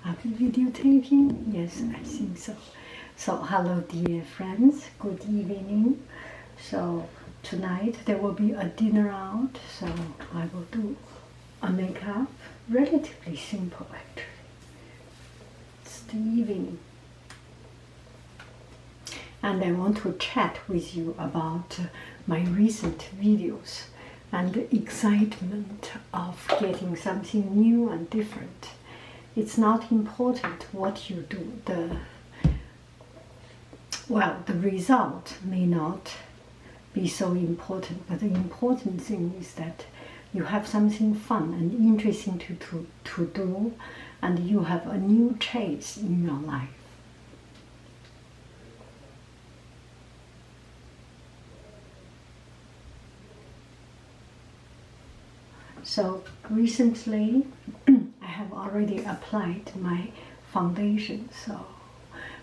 After videotaping? Yes, I think so. So, hello dear friends, good evening. So, tonight there will be a dinner out, so I will do a makeup. Relatively simple actually. It's the evening. And I want to chat with you about my recent videos and the excitement of getting something new and different. It's not important what you do. The result may not be so important, but the important thing is that you have something fun and interesting to do, and you have a new chase in your life. So recently I have already applied my foundation, so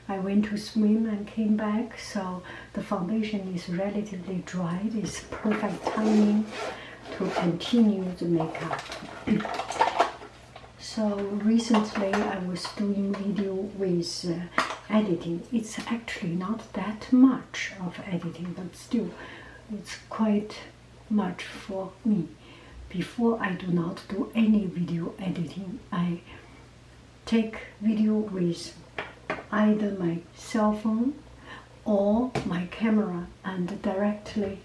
I went to swim and came back, so the foundation is relatively dry. It's perfect timing to continue the makeup. So recently I was doing video with editing. It's actually not that much of editing, but still it's quite much for me. Before I do not do any video editing. I take video with either my cell phone or my camera and directly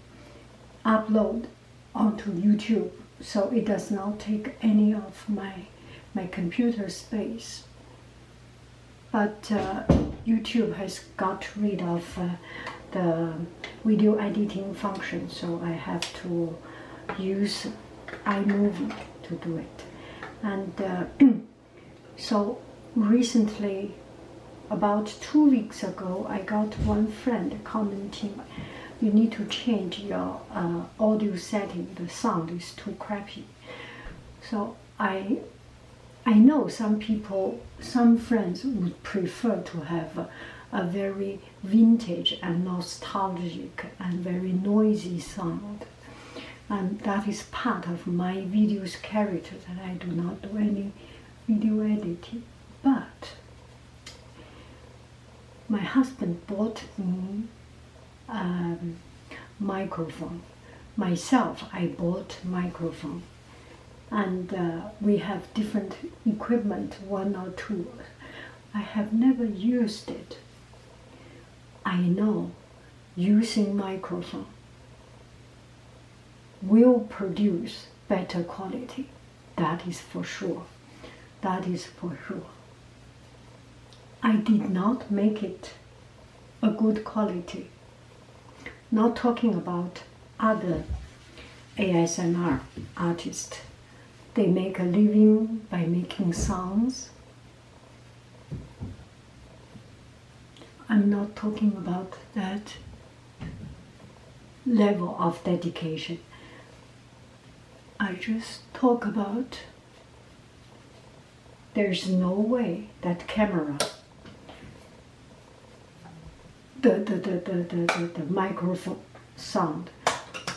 upload onto YouTube, so it does not take any of my computer space. But YouTube has got rid of the video editing function, so I have to use iMovie to do it. And so recently, about 2 weeks ago, I got one friend commenting, you need to change your audio setting, the sound is too crappy. So I know some people, some friends would prefer to have a very vintage and nostalgic and very noisy sound. And that is part of my video's character, that I do not do any video editing. But my husband bought me a microphone. Myself, I bought microphone. And we have different equipment, one or two. I have never used it. I know using microphone will produce better quality. That is for sure. That is for sure. I did not make it a good quality. Not talking about other ASMR artists. They make a living by making sounds. I'm not talking about that level of dedication. I just talk about there's no way that camera, the microphone sound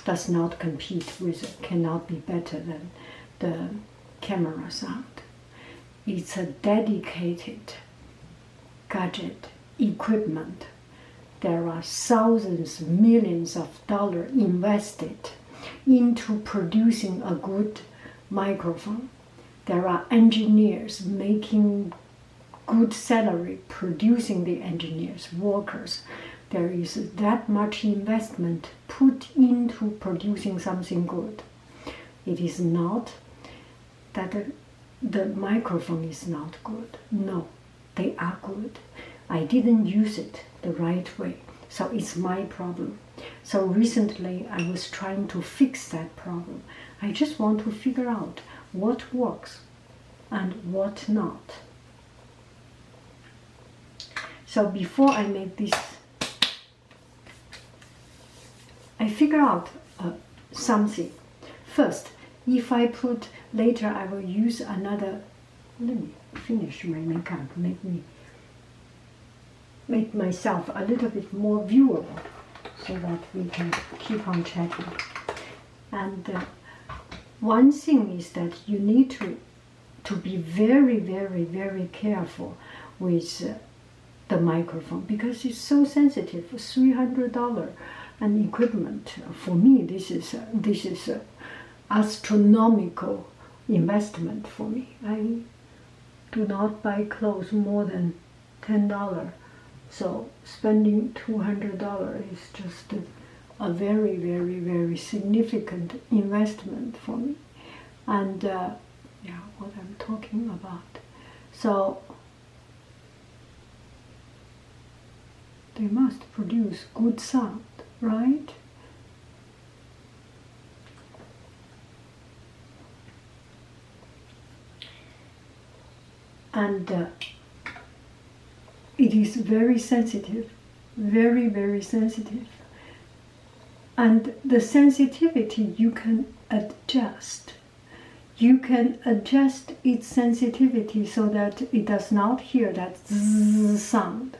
does not compete with, cannot be better than the camera sound. It's a dedicated gadget, equipment. There are thousands, millions of dollars invested into producing a good microphone. There are engineers making good salary, producing the engineers, workers. There is that much investment put into producing something good. It is not that the microphone is not good. No, they are good. I didn't use it the right way, so it's my problem. So recently I was trying to fix that problem. I just want to figure out what works and what not. So before I make this, I figure out something. First, if I put, later I will use another, let me finish my makeup, make myself a little bit more viewable so that we can keep on chatting. And one thing is that you need to to be very, very, very careful with the microphone because it's so sensitive. $300 and equipment, for me, this is astronomical investment for me. I do not buy clothes more than $10, so spending $200 is just a very, very, very significant investment for me. And yeah, what I'm talking about. So they must produce good sound, right? And it is very sensitive, very, very sensitive. And the sensitivity you can adjust. You can adjust its sensitivity so that it does not hear that zzz sound.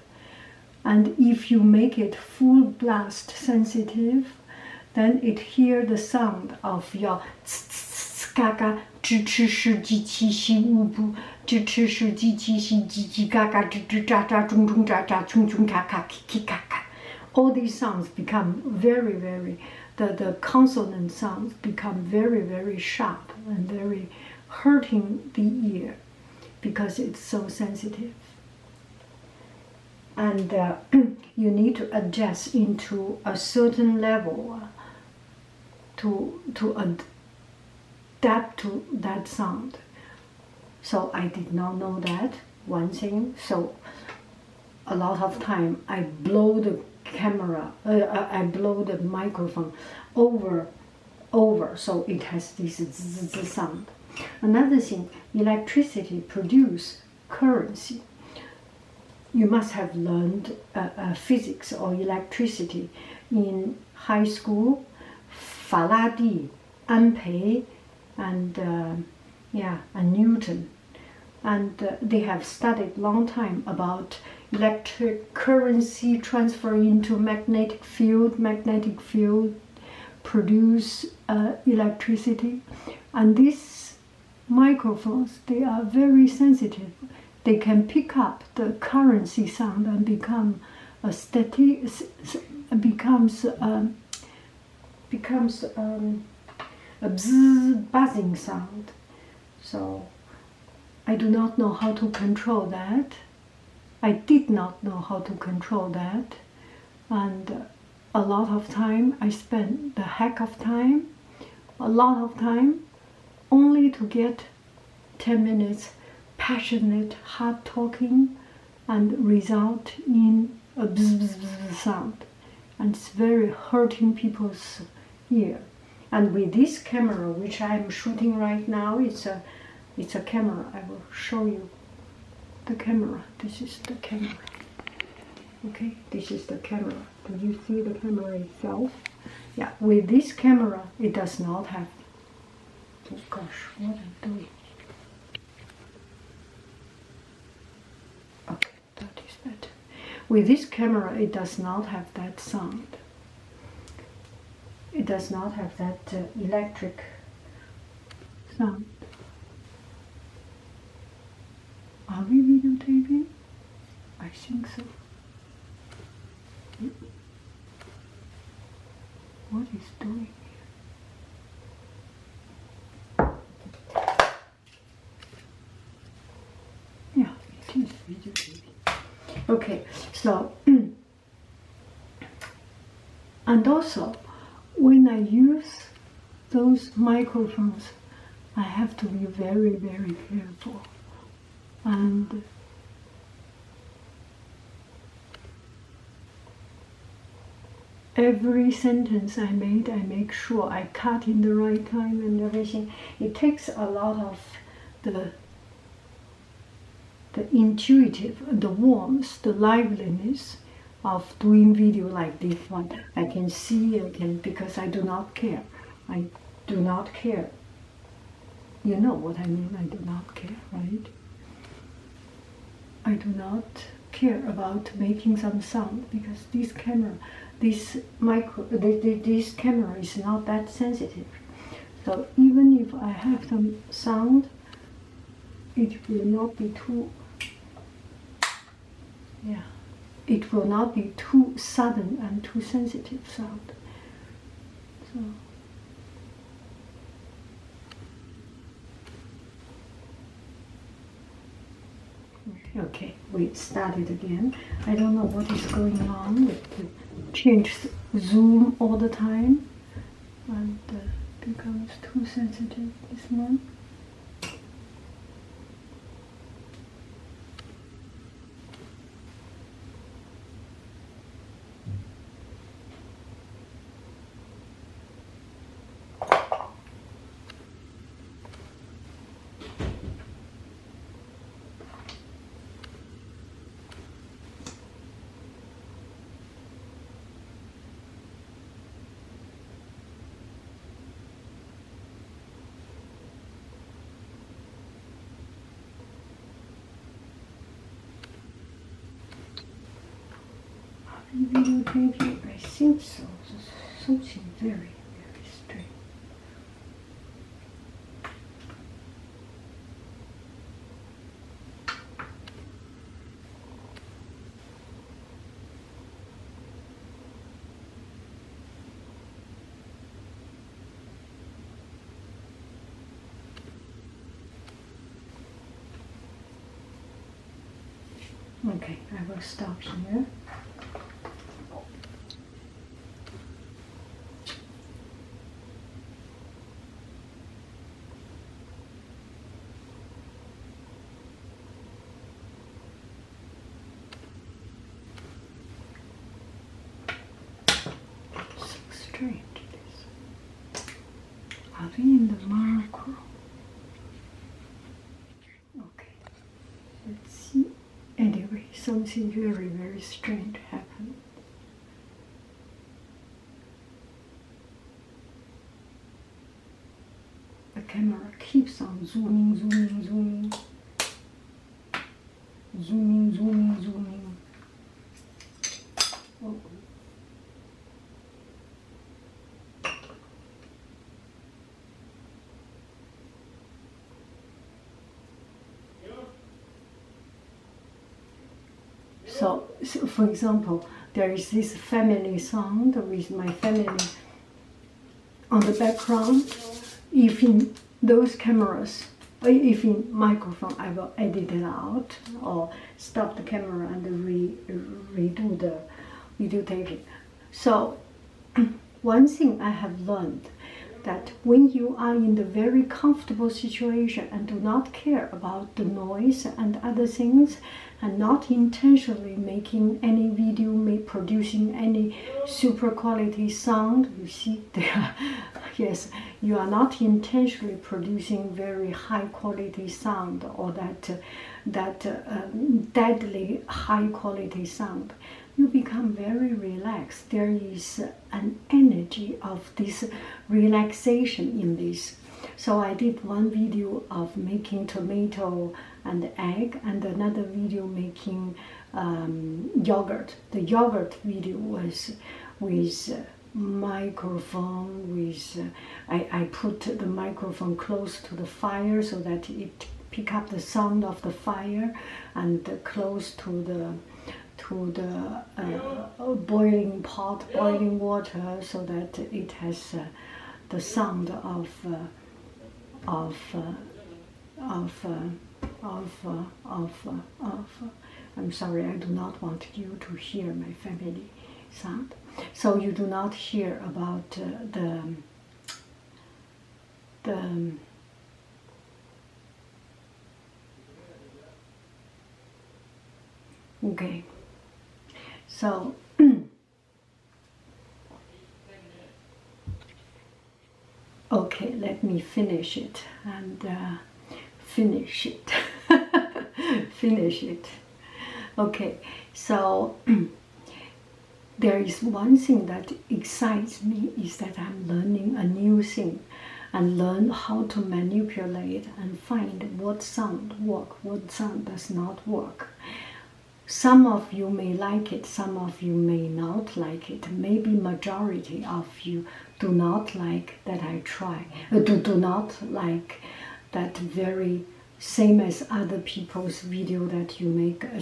And if you make it full blast sensitive, then it hears the sound of your ga ga, 吱吱是叽叽西呜不，吱吱是叽叽西叽叽嘎嘎，吱吱喳喳，中中喳喳，中中嘎嘎，叽叽嘎嘎。All these sounds become very, very, the consonant sounds become very, very sharp and very hurting the ear because it's so sensitive. And you need to adjust into a certain level to adapt to that sound. So I did not know that, one thing. So a lot of time I blow the camera, I blow the microphone over, so it has this zzz sound. Another thing, electricity produce currency. You must have learned physics or electricity in high school. Faraday, Ampere, and and Newton, and they have studied long time about electric currency transfer into magnetic field. Magnetic field produce electricity, and these microphones, they are very sensitive. They can pick up the currency sound and become a a bzz, buzzing sound. So I do not know how to control that. I did not know how to control that, and a lot of time I spent a lot of time only to get 10 minutes passionate hard talking and result in a bzz, bzz, bzz sound, and it's very hurting people's ear. And with this camera, which I'm shooting right now, it's a camera. I will show you the camera. This is the camera. Okay, this is the camera. Do you see the camera itself? Yeah, with this camera, it does not have. Oh gosh, what am I doing? Okay, that is better. With this camera, it does not have that sound. It does not have that electric sound. Are we videotaping? I think so. What is doing here? Yeah, it is videotaping. Okay, so and also when I use those microphones, I have to be very, very careful. And every sentence I make sure I cut in the right time and everything. It takes a lot of the intuitive, the warmth, the liveliness of doing video like this one. I can see, because I do not care. I do not care. You know what I mean, I do not care, right? I do not care about making some sound because this camera is not that sensitive. So even if I have some sound, it will not be too, yeah, it will not be too sudden and too sensitive sound. So. Okay, we started again. I don't know what is going on. It changes zoom all the time and becomes too sensitive, this one. Videotaping, I think so. Something very, very strange. Okay, I will stop here. Strange this. Are we in the macro? Okay, let's see. Anyway, something very, very strange happened. The camera keeps on zooming, zooming, zooming. Zooming, zooming, zooming. Oh. So, for example, there is this family sound with my family on the background. If in those cameras, or if in microphone, I will edit it out or stop the camera and redo the video taping. So, one thing I have learned that when you are in the very comfortable situation and do not care about the noise and other things, and not intentionally making any video, producing any super quality sound, you see there, yes, you are not intentionally producing very high quality sound or that deadly high quality sound. You become very relaxed. There is an energy of this relaxation in this. So I did one video of making tomato and egg, and another video making yogurt. The yogurt video was with microphone. I put the microphone close to the fire so that it pick up the sound of the fire, and close to the boiling pot, boiling water, so that it has the sound of I'm sorry, I do not want you to hear my family sound. So you do not hear about the okay. So okay, let me finish it and finish it. Finish it. Okay, so there is one thing that excites me is that I'm learning a new thing and learn how to manipulate and find what sound work, what sound does not work. Some of you may like it, some of you may not like it. Maybe majority of you do not like that I try, do not like that very same as other people's video that you make a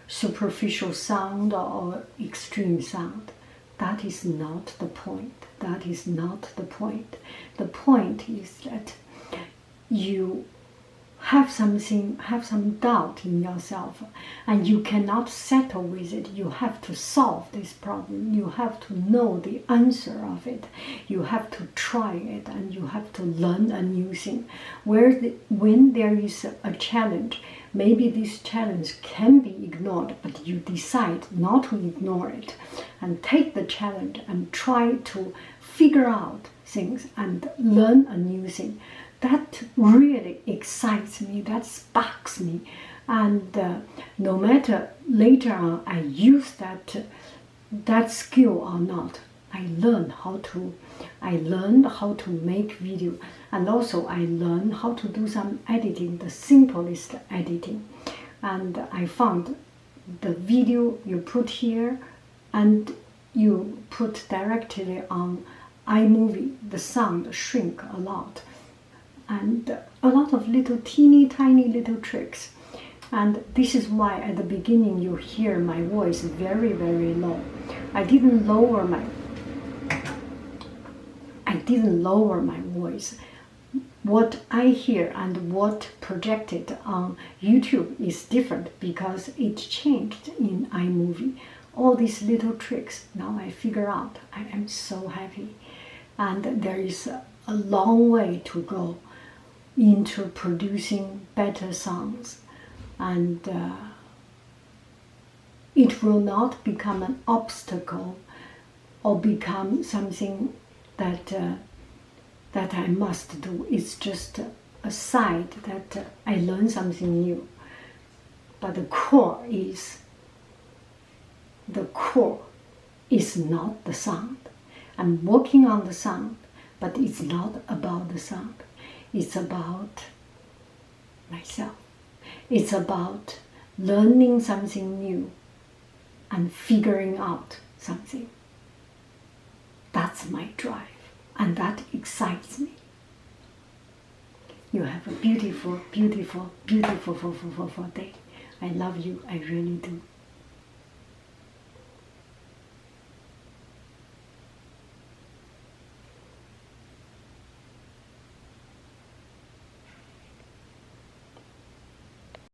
superficial sound or extreme sound. That is not the point. That is not the point. The point is that you have some doubt in yourself, and you cannot settle with it. You have to solve this problem. You have to know the answer of it. You have to try it, and you have to learn a new thing. When there is a challenge, maybe this challenge can be ignored, but you decide not to ignore it and take the challenge and try to figure out things and learn a new thing. That really excites me, that sparks me. And no matter later on I use that skill or not, I learned how to make video, and also I learned how to do some editing, the simplest editing. And I found the video you put here and you put directly on iMovie, the sound shrink a lot. And a lot of little teeny tiny little tricks. And this is why at the beginning you hear my voice very, very low. I didn't lower my voice. What I hear and what projected on YouTube is different because it changed in iMovie. All these little tricks now I figure out. I am so happy. And there is a long way to go into producing better songs, and it will not become an obstacle or become something that I must do. It's just a side that I learn something new. But the core is not the sound. I'm working on the sound, but it's not about the sound. It's about myself. It's about learning something new and figuring out something. That's my drive, and that excites me. You have a beautiful, beautiful, beautiful day. I love you, I really do.